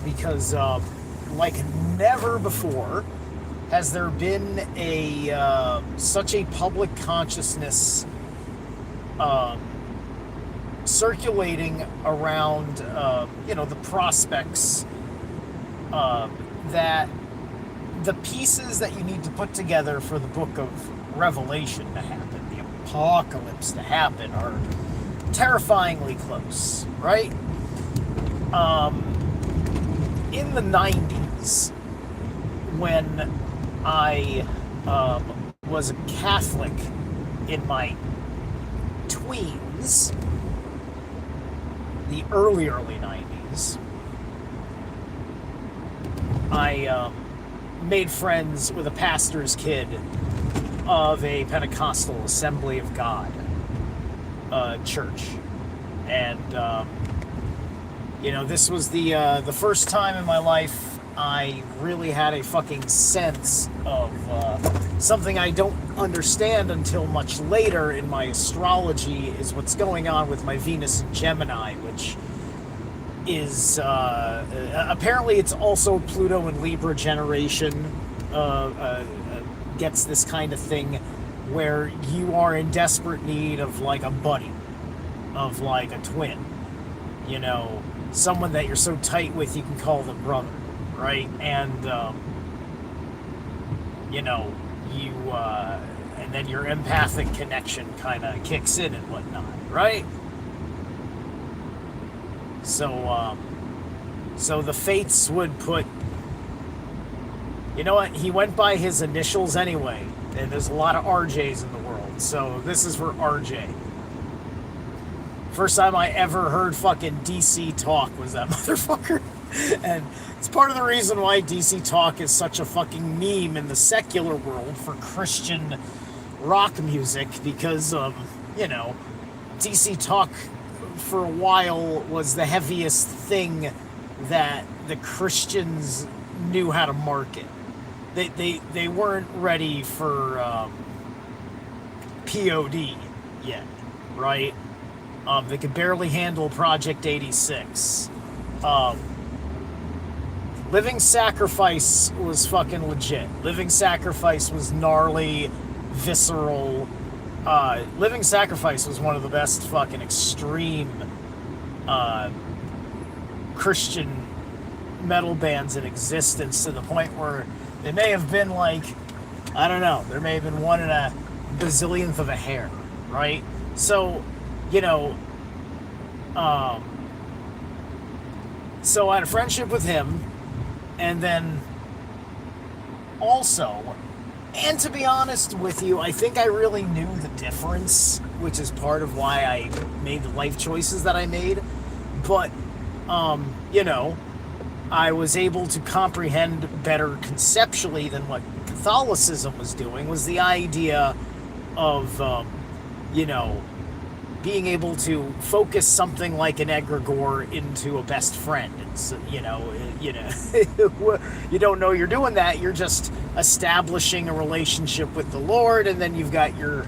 Because like never before has there been such a public consciousness circulating around the prospects that the pieces that you need to put together for the book of Revelation to happen, the apocalypse to happen, are terrifyingly close, right? In the 90s, when I was a Catholic in my tweens, the early 90s, I made friends with a pastor's kid of a Pentecostal Assembly of God church. And, this was the first time in my life I really had a fucking sense of something I don't understand until much later in my astrology, is what's going on with my Venus in Gemini, which is apparently it's also Pluto and Libra generation gets this kind of thing where you are in desperate need of like a buddy, of like a twin, someone that you're so tight with you can call them brother, right? And and then your empathic connection kind of kicks in and whatnot, right? So the fates would put, he went by his initials anyway, and there's a lot of RJs in the world, so this is for RJ. First time I ever heard fucking DC Talk was that motherfucker. And it's part of the reason why DC Talk is such a fucking meme in the secular world for Christian rock music, because, DC Talk for a while was the heaviest thing that the Christians knew how to market. They weren't ready for POD yet, right? They could barely handle Project 86. Living Sacrifice was fucking legit. Living Sacrifice was gnarly, visceral. Living Sacrifice was one of the best fucking extreme Christian metal bands in existence, to the point where they may have been like, I don't know, there may have been one in a bazillionth of a hair, right? So, so I had a friendship with him, and then also, and to be honest with you, I think I really knew the difference, which is part of why I made the life choices that I made. But, I was able to comprehend better conceptually than what Catholicism was doing, was the idea of, being able to focus something like an egregore into a best friend. It's, you don't know you're doing that. You're just establishing a relationship with the Lord, and then you've got your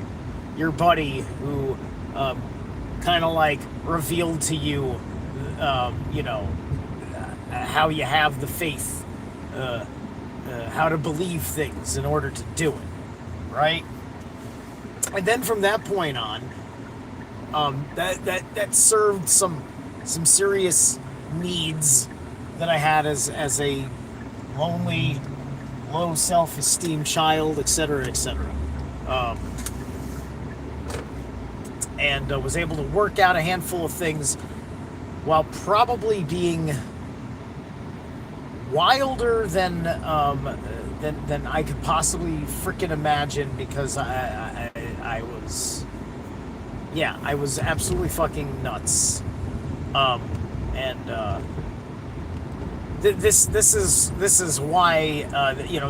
buddy who kind of like revealed to you, how you have the faith, how to believe things in order to do it, right? And then from that point on, that served some serious needs that I had as a lonely, low self-esteem child, etc., etc. And was able to work out a handful of things while probably being wilder than I could possibly freaking imagine, because I was, I was absolutely fucking nuts. This is why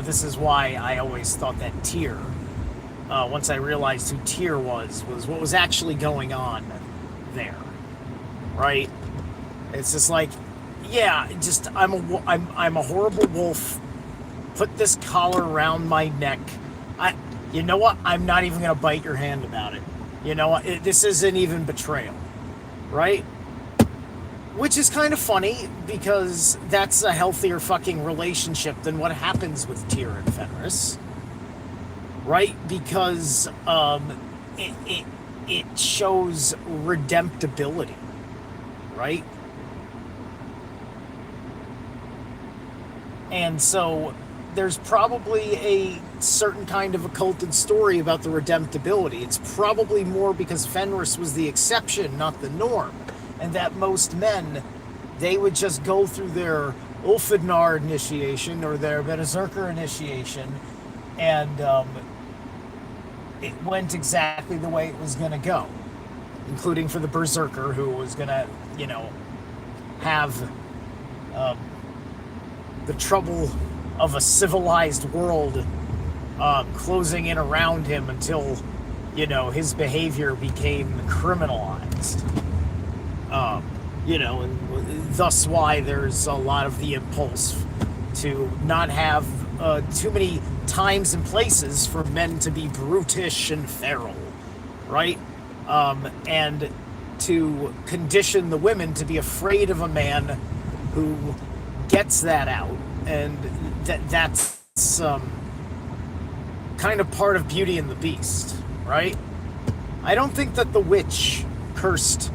this is why I always thought that Tyr, once I realized who Tyr was what was actually going on there, right? It's just like, I'm a horrible wolf. Put this collar around my neck. You know what? I'm not even gonna bite your hand about it. You know what? This isn't even betrayal, right? Which is kind of funny because that's a healthier fucking relationship than what happens with Tyr and Fenris, right? Because it shows redemptability, right? And so there's probably a certain kind of occulted story about the redemptability. It's probably more because Fenris was the exception, not the norm. And that most men, they would just go through their Ulfidnar initiation or their Berserker initiation, and it went exactly the way it was going to go, including for the Berserker, who was going to, have the trouble of a civilized world closing in around him until, his behavior became criminalized. And thus why there's a lot of the impulse to not have too many times and places for men to be brutish and feral, right? And to condition the women to be afraid of a man who gets that out. And that's kind of part of Beauty and the Beast, right? I don't think that the witch cursed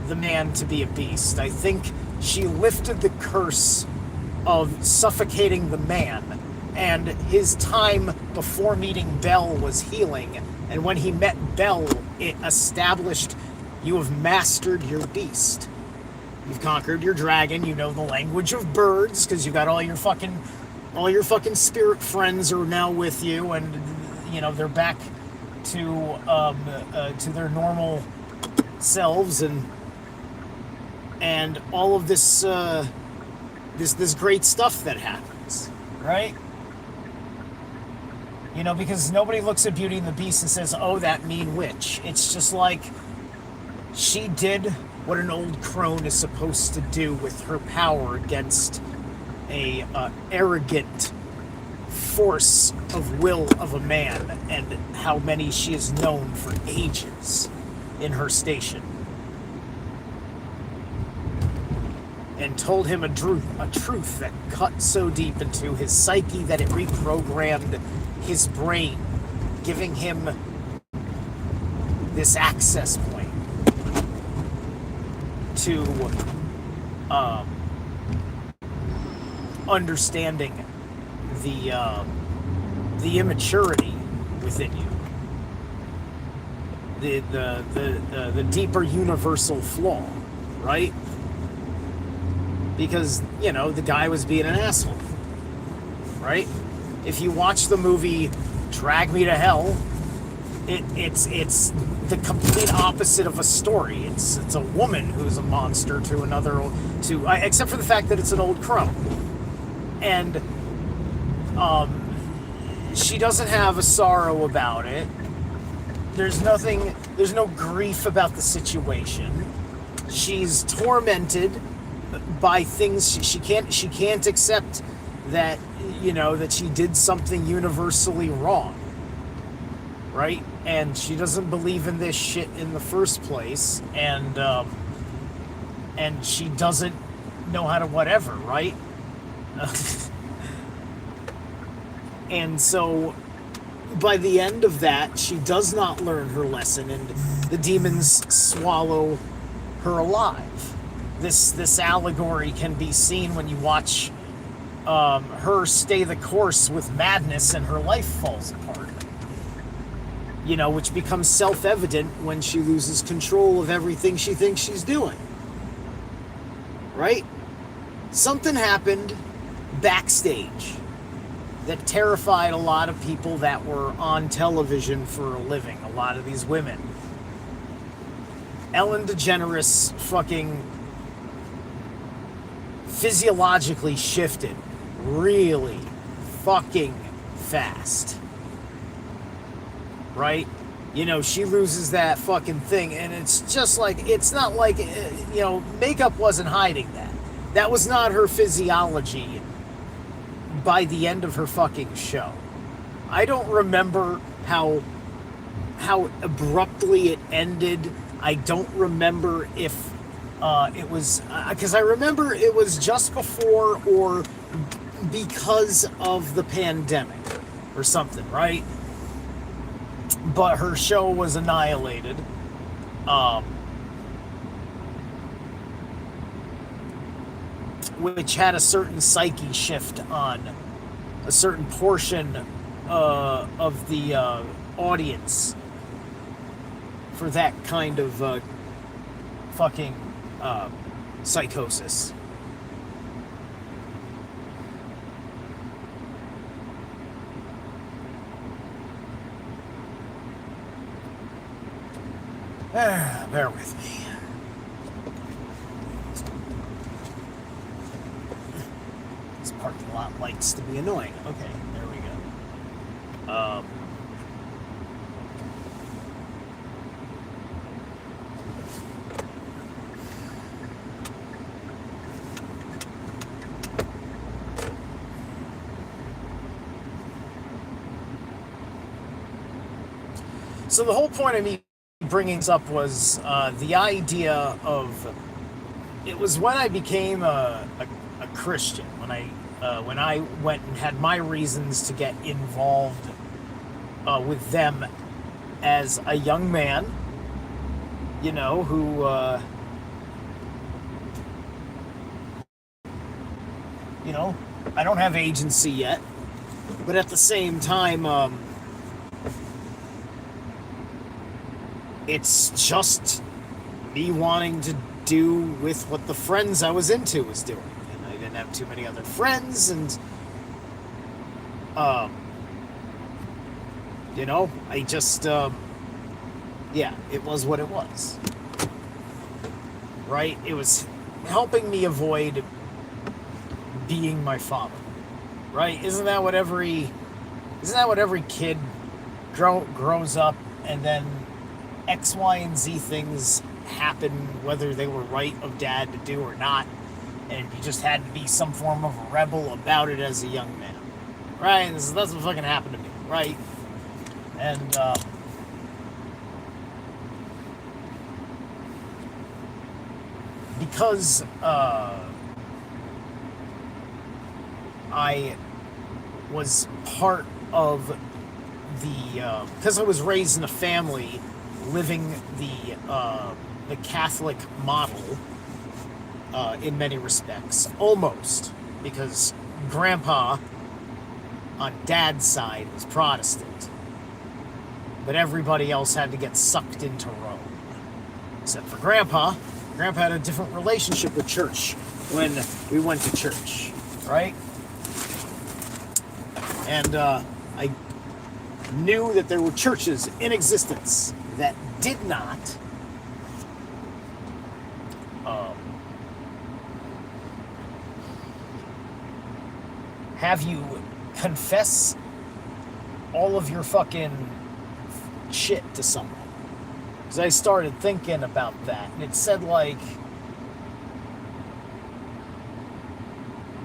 the man to be a beast. I think she lifted the curse of suffocating the man, and his time before meeting Bel was healing, and when he met Bel, it established you have mastered your beast. You've conquered your dragon, you know the language of birds, because you got all your fucking spirit friends are now with you, and they're back to their normal selves, and all of this this great stuff that happens, right? Because nobody looks at Beauty and the Beast and says, "Oh, that mean witch." It's just like she did what an old crone is supposed to do with her power against a arrogant force of will of a man, and how many she has known for ages in her station. And told him a truth that cut so deep into his psyche that it reprogrammed his brain, giving him this access point to understanding the immaturity within you, the deeper universal flaw, right? Because, the guy was being an asshole, right? If you watch the movie Drag Me to Hell, it's the complete opposite of a story. It's a woman who's a monster to another, except for the fact that it's an old crone. And she doesn't have a sorrow about it. There's no grief about the situation. She's tormented by things she can't accept that that she did something universally wrong, right? And she doesn't believe in this shit in the first place, and she doesn't know how to whatever, right? And so by the end of that, she does not learn her lesson, and the demons swallow her alive. This allegory can be seen when you watch her stay the course with madness, and her life falls apart. Which becomes self-evident when she loses control of everything she thinks she's doing. Right? Something happened backstage that terrified a lot of people that were on television for a living. A lot of these women. Ellen DeGeneres fucking physiologically shifted really fucking fast. Right? She loses that fucking thing, and it's just like, it's not like, makeup wasn't hiding that. That was not her physiology by the end of her fucking show. I don't remember how abruptly it ended. I don't remember if It was because I remember it was just before or because of the pandemic or something, right? But her show was annihilated. Um, which had a certain psyche shift on a certain portion of the audience for that kind of fucking psychosis. Bear with me. This parking lot likes to be annoying. Okay, there we go. So the whole point of me bringing this up was the idea of it was when I became a Christian, when I went and had my reasons to get involved with them as a young man, you know, who you know, I don't have agency yet, but at the same time, it's just me wanting to do with what the friends I was into was doing. And I didn't have too many other friends, and, you know, I just, yeah, it was what it was. Right? It was helping me avoid being my father. Right? Isn't that what every kid grows up, and then X, Y, and Z things happen, whether they were right of dad to do or not, and you just had to be some form of a rebel about it as a young man, right? That's what fucking happened to me, right? And because I was part of the because I was raised in a family living the Catholic model in many respects, almost, because Grandpa on Dad's side was Protestant, but everybody else had to get sucked into Rome, except for Grandpa. Grandpa had a different relationship with church when we went to church, right? And I knew that there were churches in existence that did not have you confess all of your fucking shit to someone. Because I started thinking about that, and it said, like,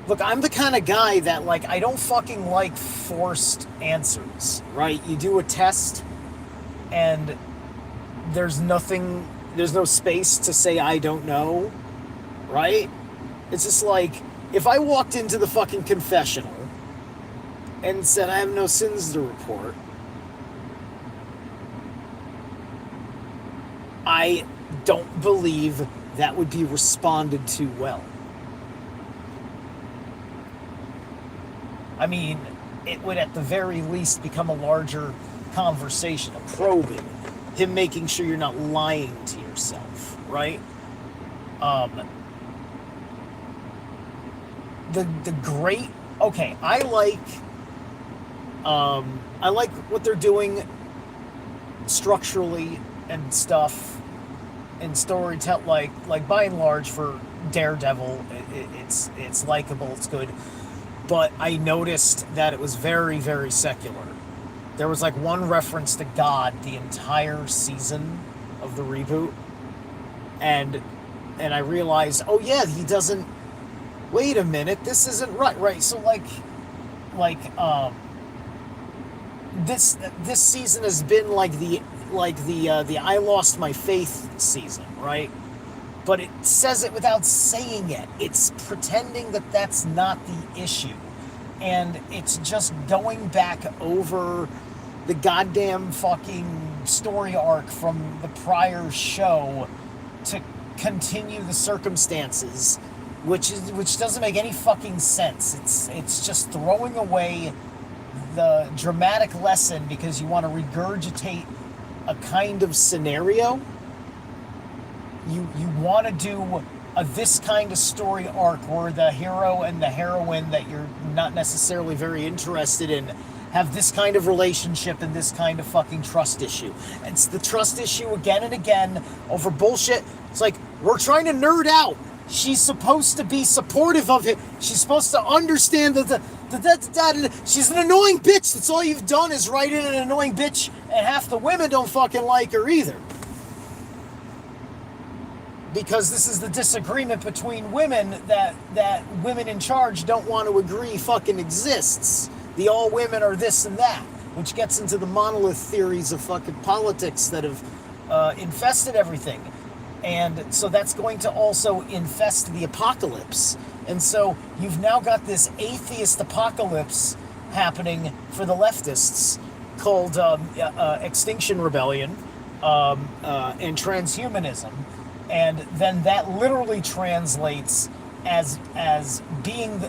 look, I'm the kind of guy that, like, I don't fucking like forced answers, right? You do a test, and there's no space to say I don't know, right? It's just like, if I walked into the fucking confessional and said I have no sins to report, I don't believe that would be responded to well. I mean, it would at the very least become a larger conversation, a probing, him making sure you're not lying to yourself, right? The great, okay, I like what they're doing structurally and stuff and storytelling, like by and large for Daredevil, it's likable, it's good. But I noticed that it was very, very secular. There was like one reference to God the entire season of the reboot, and I realized, oh yeah, he doesn't. Wait a minute, this isn't right. So this season has been like the I lost my faith season, right? but it says it without saying it. It's pretending that that's not the issue. And it's just going back over the goddamn fucking story arc from the prior show to continue the circumstances, which doesn't make any fucking sense. It's just throwing away the dramatic lesson because you want to regurgitate a kind of scenario. You want to do this kind of story arc where the hero and the heroine that you're not necessarily very interested in have this kind of relationship and this kind of fucking trust issue. It's the trust issue again and again over bullshit. It's like, we're trying to nerd out. She's supposed to be supportive of it. She's supposed to understand that she's an annoying bitch. That's all you've done is write in an annoying bitch, and half the women don't fucking like her either. Because this is the disagreement between women that women in charge don't want to agree fucking exists. The all women are this and that, which gets into the monolith theories of fucking politics that have infested everything. And so that's going to also infest the apocalypse. And so you've now got this atheist apocalypse happening for the leftists called Extinction Rebellion and transhumanism. And then that literally translates as being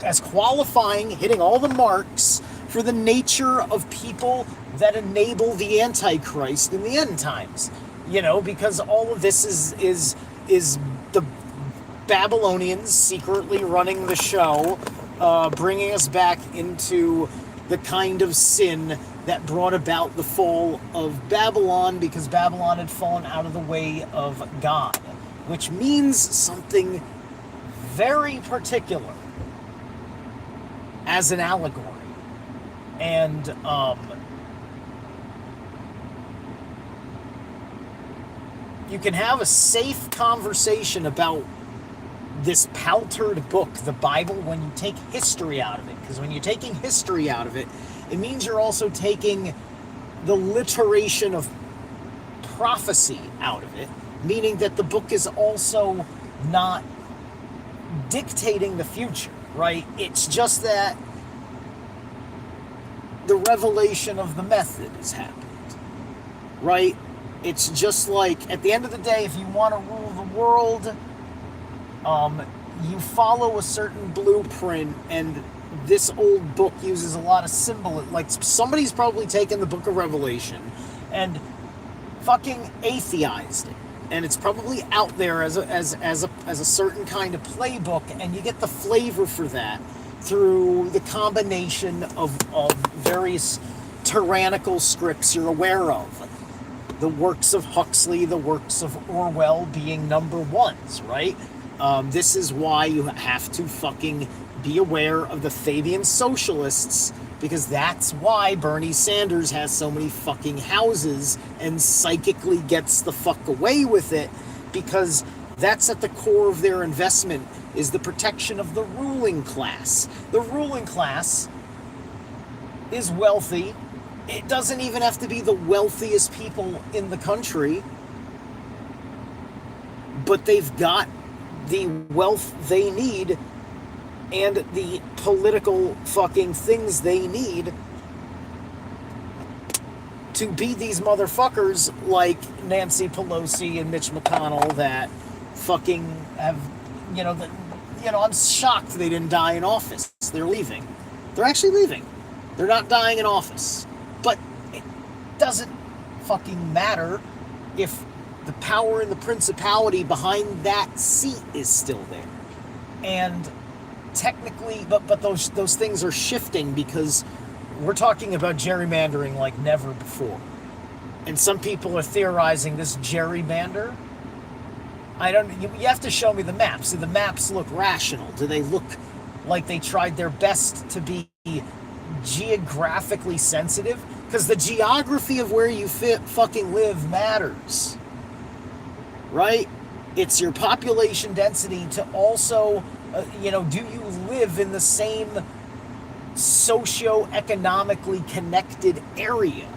as qualifying, hitting all the marks for the nature of people that enable the Antichrist in the end times. You know, because all of this is the Babylonians secretly running the show, bringing us back into the kind of sin that brought about the fall of Babylon, because Babylon had fallen out of the way of God, which means something very particular as an allegory. And you can have a safe conversation about this paltered book, the Bible, when you take history out of it. Because when you're taking history out of it, it means you're also taking the literation of prophecy out of it, meaning that the book is also not dictating the future, right? It's just that the revelation of the method has happened, right? It's just like, at the end of the day, if you want to rule the world, you follow a certain blueprint, and this old book uses a lot of symbol. Like, somebody's probably taken the book of Revelation and fucking atheized it, and it's probably out there as a certain kind of playbook, and you get the flavor for that through the combination of various tyrannical scripts you're aware of. The works of Huxley, the works of Orwell being number ones, right? This is why you have to fucking be aware of the Fabian socialists, because that's why Bernie Sanders has so many fucking houses and psychically gets the fuck away with it, because that's at the core of their investment, is the protection of the ruling class. The ruling class is wealthy. It doesn't even have to be the wealthiest people in the country, but they've got the wealth they need and the political fucking things they need to be these motherfuckers like Nancy Pelosi and Mitch McConnell that fucking have, I'm shocked they didn't die in office. They're leaving. They're actually leaving. They're not dying in office. But it doesn't fucking matter if the power and the principality behind that seat is still there. And technically, but those things are shifting, because we're talking about gerrymandering like never before. And some people are theorizing this gerrymander. You have to show me the maps. Do the maps look rational? Do they look like they tried their best to be geographically sensitive? Because the geography of where you fucking live matters, right? It's your population density to also, do you live in the same socio-economically connected area,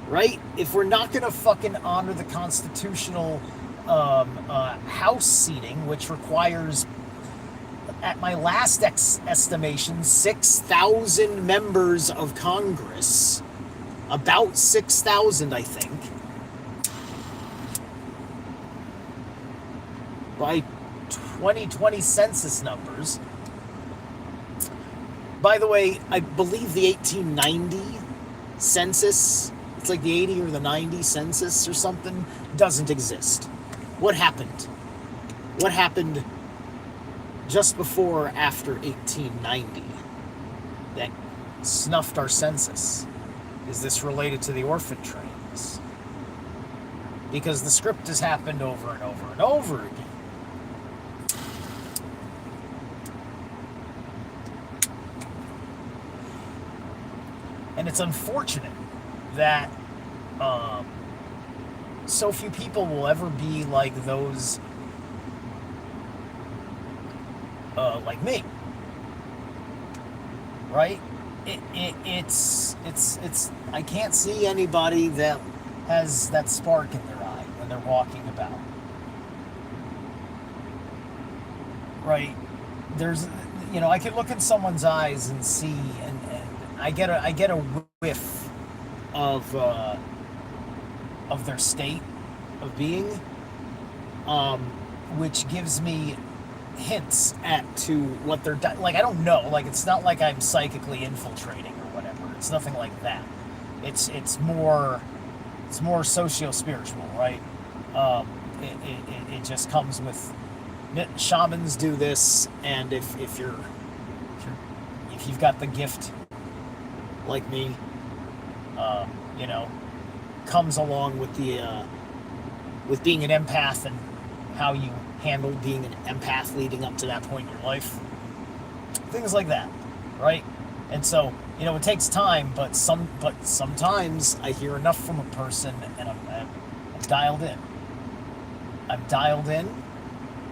right? If we're not going to fucking honor the constitutional House seating, which requires, at my last estimation, 6,000 members of Congress. About 6,000, I think. By 2020 census numbers. By the way, I believe the 1890 census, it's like the 80 or the 90 census or something, doesn't exist. What happened? What happened just before or after 1890 that snuffed our census? Is this related to the orphan trains? Because the script has happened over and over and over again. And it's unfortunate that so few people will ever be like those, like me, right? It's I can't see anybody that has that spark in their eye when they're walking about, right? There's, I can look in someone's eyes and see, and I get a whiff of their state of being, which gives me hints at to what they're like. I don't know, like, it's not like I'm psychically infiltrating or whatever. It's nothing like that. It's more socio-spiritual, right? It just comes with, shamans do this, and if you've got the gift like me, comes along with the with being an empath and how you handle being an empath leading up to that point in your life, things like that, right? And so, it takes time, but sometimes I hear enough from a person, and I'm dialed in. I'm dialed in,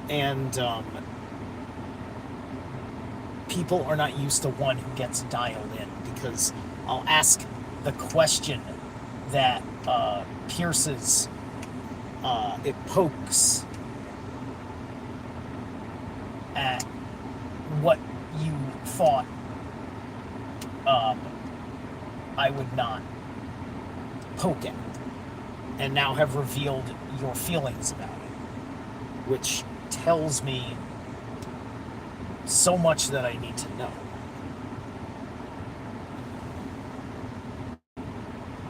and people are not used to one who gets dialed in, because I'll ask the question that pierces, it pokes at what you thought I would not poke at, and now have revealed your feelings about it, which tells me so much that I need to know.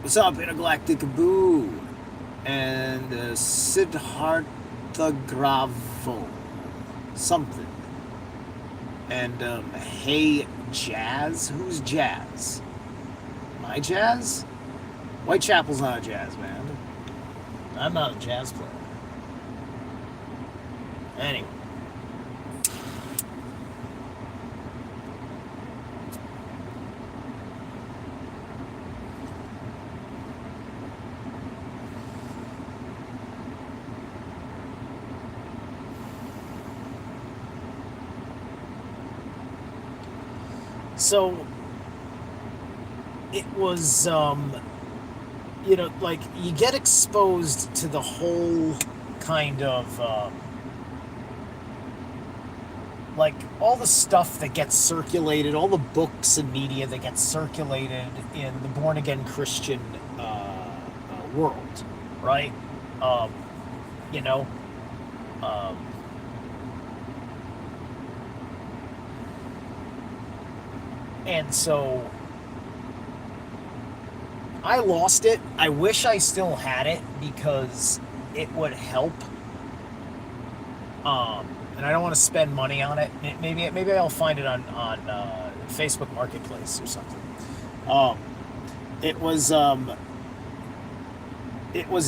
What's up, Intergalactic Boo? And Siddhartha Gravo. Something. And, hey, Jazz? Who's Jazz? Am I Jazz? Whitechapel's not a jazz band. I'm not a jazz player. Anyway. So it was, like, you get exposed to the whole kind of, like, all the stuff that gets circulated, all the books and media that gets circulated in the born-again Christian world, right? And so I lost it. I wish I still had it, because it would help. And I don't want to spend money on it. Maybe I'll find it on Facebook Marketplace or something. It was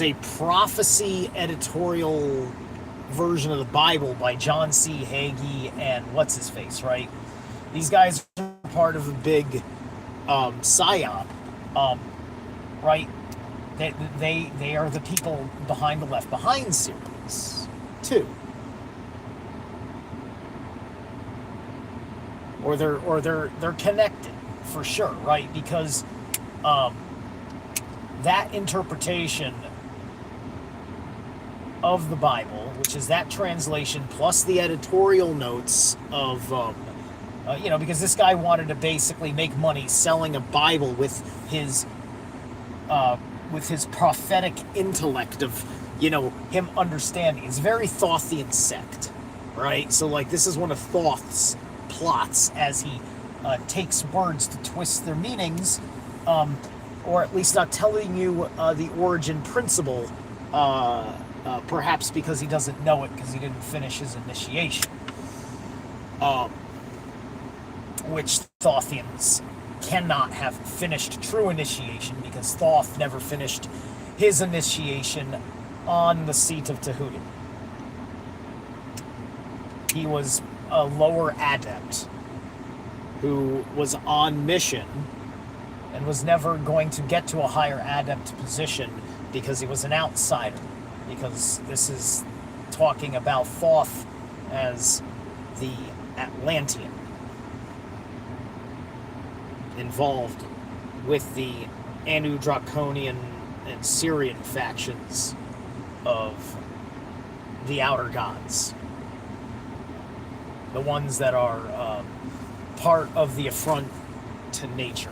a prophecy editorial version of the Bible by John C. Hagee and what's his face, right? These guys are part of a big psyop, right? They are the people behind the Left Behind series too, or they're connected for sure, right? Because that interpretation of the Bible, which is that translation plus the editorial notes of, because this guy wanted to basically make money selling a Bible with his prophetic intellect of, him understanding. It's very Thothian sect, right? So, like, this is one of Thoth's plots as he takes words to twist their meanings, or at least not telling you the origin principle, perhaps because he doesn't know it because he didn't finish his initiation. Which Thothians cannot have finished true initiation because Thoth never finished his initiation on the seat of Tahuti. He was a lower adept who was on mission and was never going to get to a higher adept position because he was an outsider. Because this is talking about Thoth as the Atlantean, involved with the Anu-Draconian and Syrian factions of the Outer Gods. The ones that are part of the affront to nature,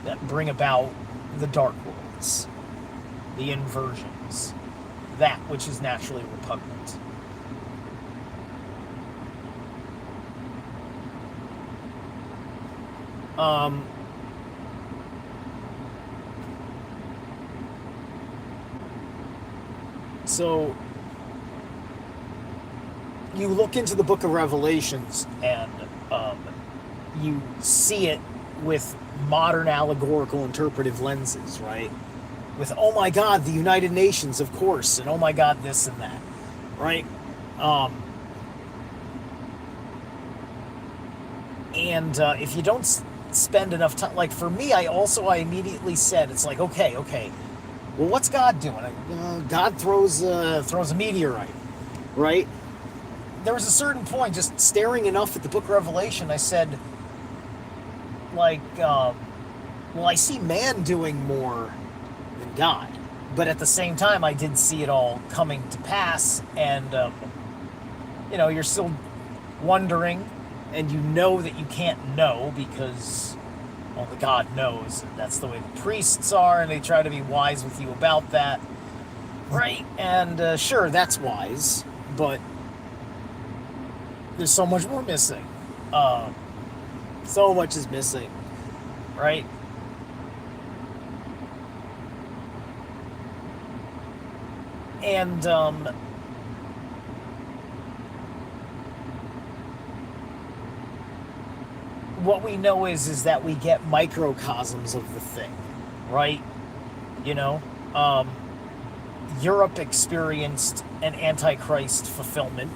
that bring about the Dark Worlds, the inversions, that which is naturally repugnant. So you look into the Book of Revelations and you see it with modern allegorical interpretive lenses, right? With, oh my God, the United Nations, of course, and oh my God, this and that, right? And if you don't spend enough time, like for me, I immediately said, it's like, okay, well, what's God doing? God throws a meteorite, right? There was a certain point, just staring enough at the Book of Revelation, I said, like, well, I see man doing more than God. But at the same time, I did see it all coming to pass, and, you're still wondering, and you know that you can't know because only God knows, and that's the way the priests are, and they try to be wise with you about that, right? And sure, that's wise, but there's so much more missing. So much is missing, right? And what we know is that we get microcosms of the thing, right? Europe experienced an Antichrist fulfillment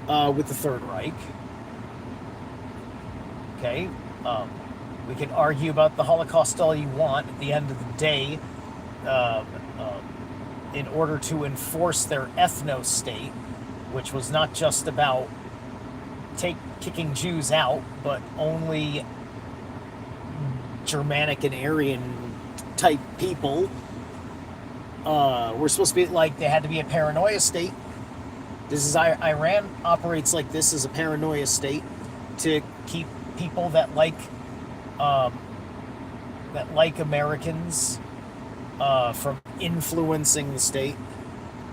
with the Third Reich. Okay, we can argue about the Holocaust all you want. At the end of the day, in order to enforce their ethno-state, which was not just about kicking Jews out, but only Germanic and Aryan type people, were supposed to be like, they had to be a paranoia state. This is Iran operates like this as a paranoia state to keep people that like Americans from influencing the state.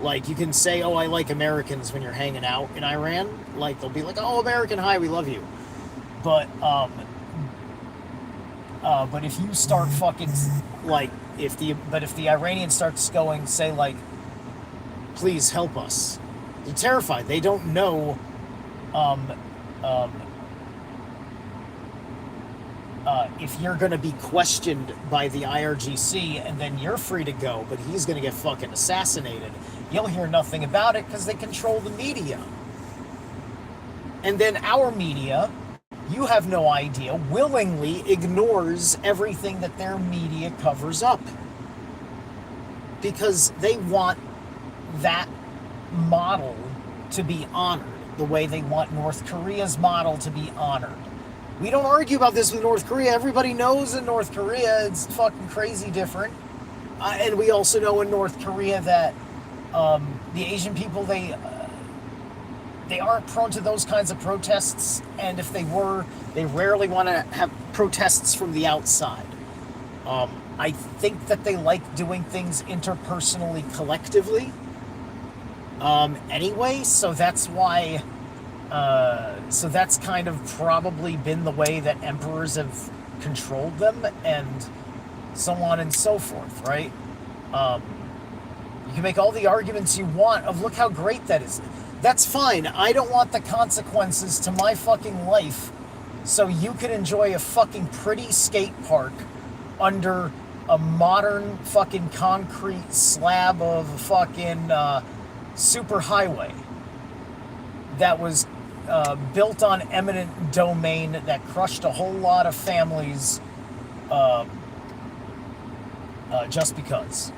Like, you can say, oh, I like Americans when you're hanging out in Iran. Like, they'll be like, oh, American, hi, we love you. But if you start fucking, like, if the Iranian starts going, say, like, please help us, they're terrified. They don't know, if you're going to be questioned by the IRGC and then you're free to go, but he's going to get fucking assassinated. You'll hear nothing about it because they control the media. And then our media, you have no idea, willingly ignores everything that their media covers up. Because they want that model to be honored, the way they want North Korea's model to be honored. We don't argue about this with North Korea. Everybody knows in North Korea it's fucking crazy different. And we also know in North Korea that The Asian people, they aren't prone to those kinds of protests, and if they were, they rarely want to have protests from the outside. I think that they like doing things interpersonally, collectively. Anyway, so that's why. So that's kind of probably been the way that emperors have controlled them, and so on and so forth, right? You can make all the arguments you want of look how great that is. That's fine. I don't want the consequences to my fucking life, so you can enjoy a fucking pretty skate park under a modern fucking concrete slab of a fucking super highway that was built on eminent domain that crushed a whole lot of families just because.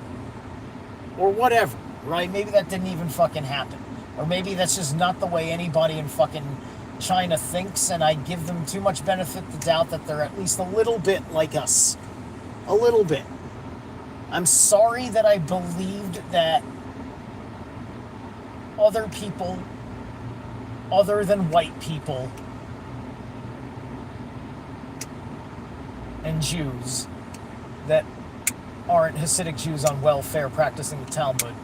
Or whatever, right? Maybe that didn't even fucking happen. Or maybe that's just not the way anybody in fucking China thinks, and I give them too much benefit of the doubt that they're at least a little bit like us. A little bit. I'm sorry that I believed that other people, other than white people and Jews that aren't Hasidic Jews on welfare practicing the Talmud,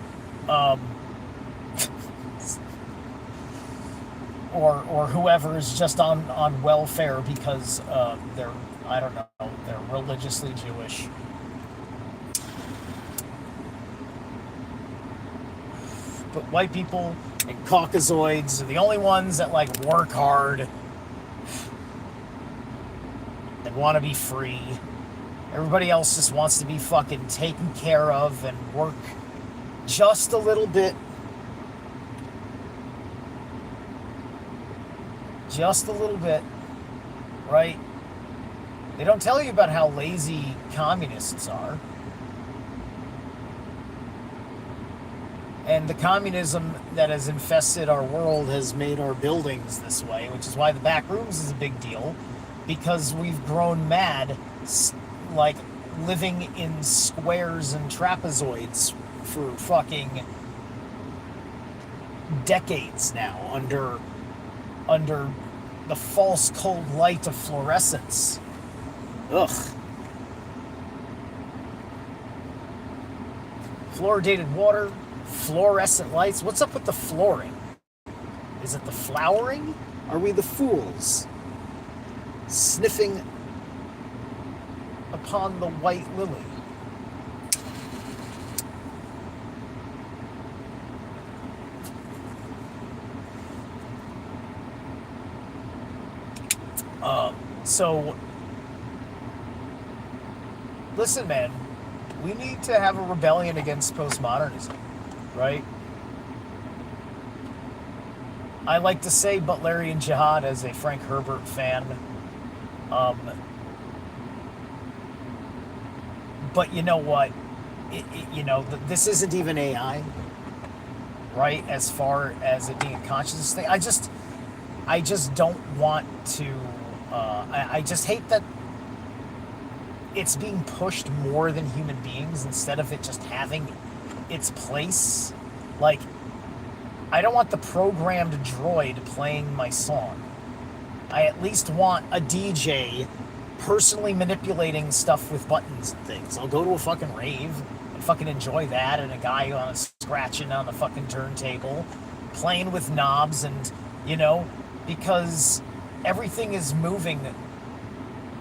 or whoever is just on welfare because they're, I don't know, they're religiously Jewish. But white people and Caucasoids are the only ones that like work hard and want to be free. Everybody else just wants to be fucking taken care of and work just a little bit. Just a little bit, right? They don't tell you about how lazy communists are. And the communism that has infested our world has made our buildings this way, which is why the back rooms is a big deal, because we've grown mad, like living in squares and trapezoids for fucking decades now, under the false cold light of fluorescence. Ugh. Fluoridated water, fluorescent lights. What's up with the flooring? Is it the flowering? Are we the fools? Sniffing upon the white lily. So, listen, man, we need to have a rebellion against postmodernism, right? I like to say Butlerian Jihad as a Frank Herbert fan. But you know what? This isn't even AI, right? As far as it being a consciousness thing, I just don't want to. I just hate that it's being pushed more than human beings instead of it just having its place. Like, I don't want the programmed droid playing my song. I at least want a DJ personally manipulating stuff with buttons and things. I'll go to a fucking rave and fucking enjoy that, and a guy on scratching on the fucking turntable, playing with knobs, and because everything is moving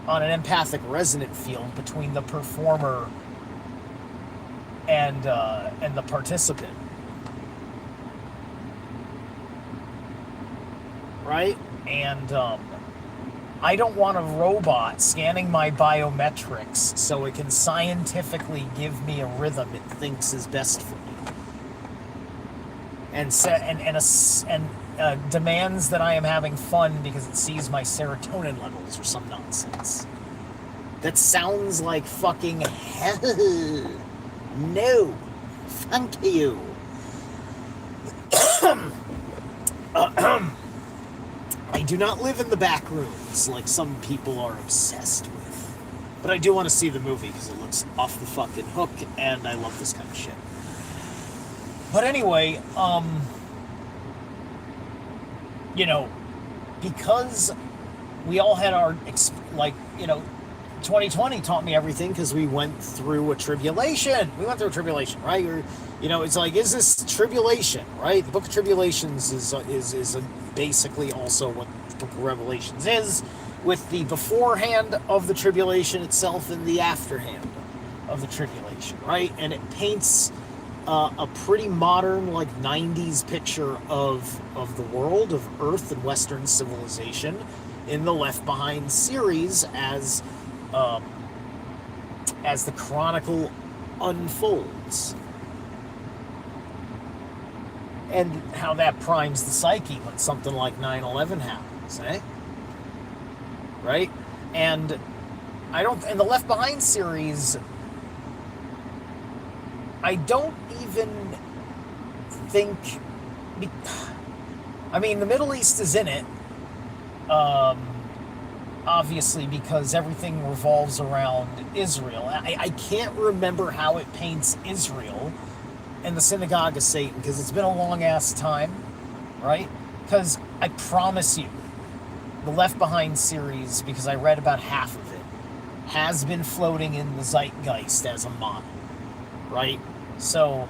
on an empathic resonant field between the performer and the participant, right? And I don't want a robot scanning my biometrics so it can scientifically give me a rhythm it thinks is best for me, and demands that I am having fun because it sees my serotonin levels or some nonsense. That sounds like fucking hell. No. Thank you. I do not live in the back rooms like some people are obsessed with. But I do want to see the movie because it looks off the fucking hook, and I love this kind of shit. But anyway, you know, because we all had our, 2020 taught me everything because we went through a tribulation. We went through a tribulation, right? It's like, is this tribulation, right? The book of Tribulations is basically also what the book of Revelations is, with the beforehand of the tribulation itself and the afterhand of the tribulation, right? And it paints a pretty modern, like 90s picture of the world, of Earth and Western civilization in the Left Behind series as the chronicle unfolds. And how that primes the psyche when something like 9/11 happens, eh? Right? And in the Left Behind series, I don't even think, I mean, the Middle East is in it, obviously, because everything revolves around Israel. I can't remember how it paints Israel and the synagogue of Satan, because it's been a long ass time, right? Because I promise you, the Left Behind series, because I read about half of it, has been floating in the zeitgeist as a model, right? So,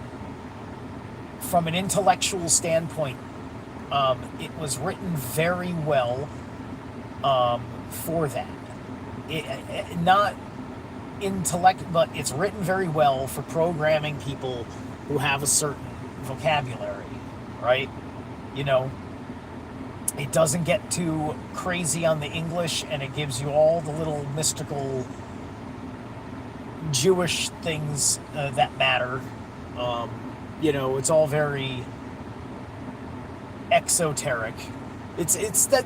from an intellectual standpoint, it was written very well for that. Not intellect, but it's written very well for programming people who have a certain vocabulary, right? It doesn't get too crazy on the English, and it gives you all the little mystical Jewish things that matter. It's all very exoteric. It's that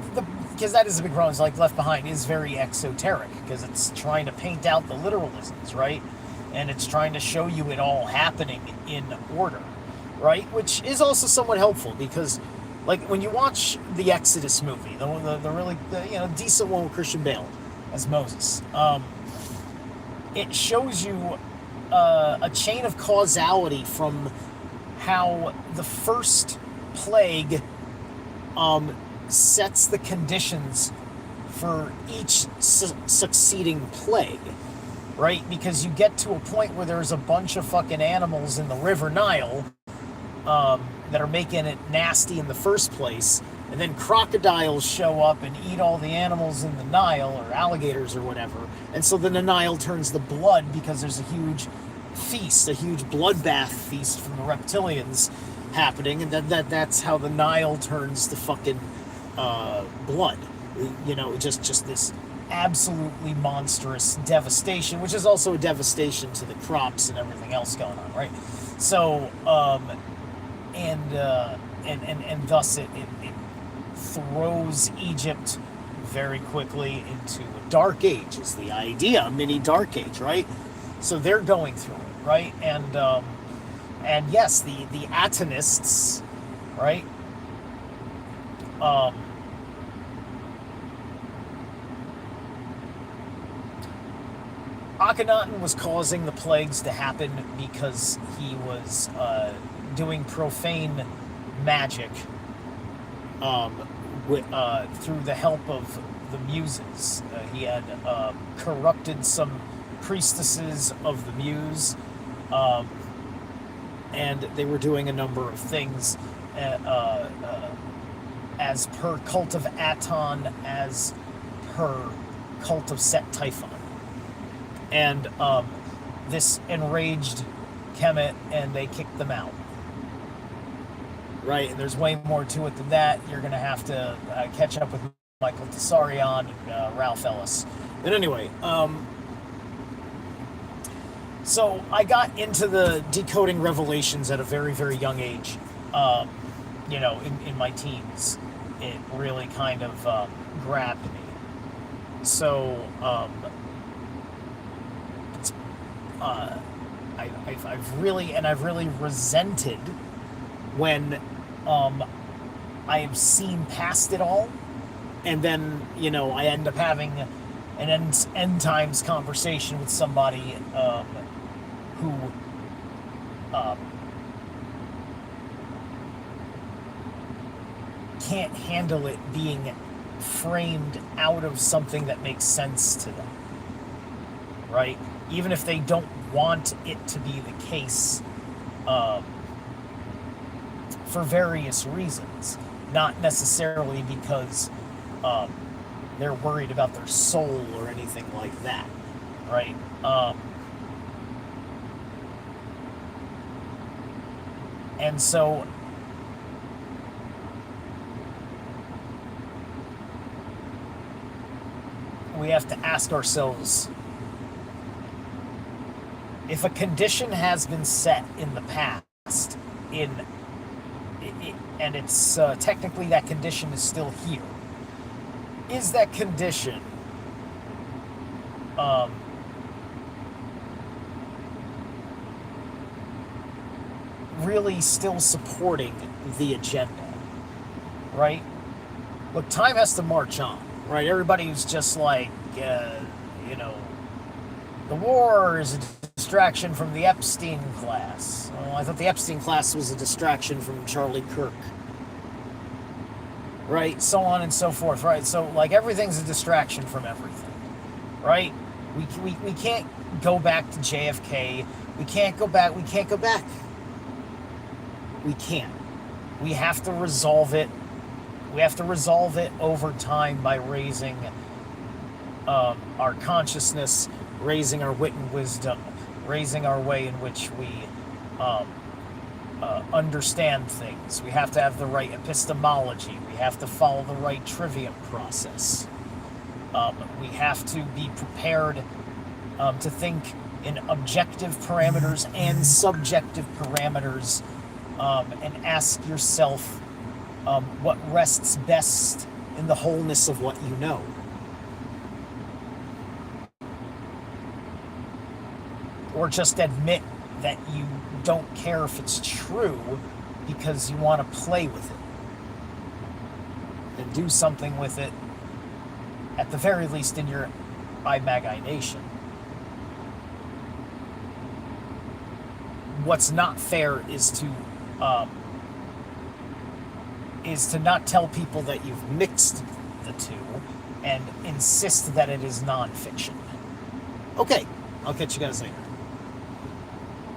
because that is a big problem. It's like Left Behind is very exoteric because it's trying to paint out the literalisms, right? And it's trying to show you it all happening in order, right? Which is also somewhat helpful because, like, when you watch the Exodus movie, the really decent one with Christian Bale as Moses, it shows you a chain of causality from how the first plague sets the conditions for each succeeding plague, right? Because you get to a point where there's a bunch of fucking animals in the River Nile that are making it nasty in the first place, and then crocodiles show up and eat all the animals in the Nile, or alligators or whatever, and so then the Nile turns to blood because there's a huge feast, a huge bloodbath feast from the reptilians happening, and that's how the Nile turns to fucking blood. Just this absolutely monstrous devastation, which is also a devastation to the crops and everything else going on, right? So, and thus it throws Egypt very quickly into a dark age, is the idea, a mini dark age, right? So they're going through it, right? And yes, the Atonists, right? Akhenaten was causing the plagues to happen because he was doing profane magic through the help of the Muses. He had corrupted some priestesses of the Muse, and they were doing a number of things as per cult of Aton, as per cult of Set Typhon. And this enraged Kemet, and they kicked them out. Right, and there's way more to it than that. You're going to have to catch up with Michael Tessarion and Ralph Ellis. But anyway, so I got into the decoding Revelations at a very, very young age. In my teens. It really kind of grabbed me. So, I've really resented when I have seen past it all, and then I end up having an end times conversation with somebody who can't handle it being framed out of something that makes sense to them, right? Even if they don't want it to be the case, for various reasons, not necessarily because they're worried about their soul or anything like that, right? And so we have to ask ourselves, if a condition has been set in the past, and it's technically that condition is still here, is that condition really still supporting the agenda, right? Look, time has to march on, right? Everybody's just like, you know, the war is a distraction from the Epstein class. Oh, I thought the Epstein class was a distraction from Charlie Kirk. Right? So on and so forth, right? So, like, everything's a distraction from everything, right? We can't go back to JFK. We can't go back. We can't. We have to resolve it. We have to resolve it over time by raising our consciousness, raising our wit and wisdom, raising our way in which we understand things. We have to have the right epistemology. We have to follow the right trivium process. We have to be prepared to think in objective parameters and subjective parameters, and ask yourself what rests best in the wholeness of what you know. Or just admit that you don't care if it's true because you want to play with it and do something with it, at the very least in your imagination. What's not fair is to not tell people that you've mixed the two and insist that it is nonfiction. Okay, I'll catch you guys later.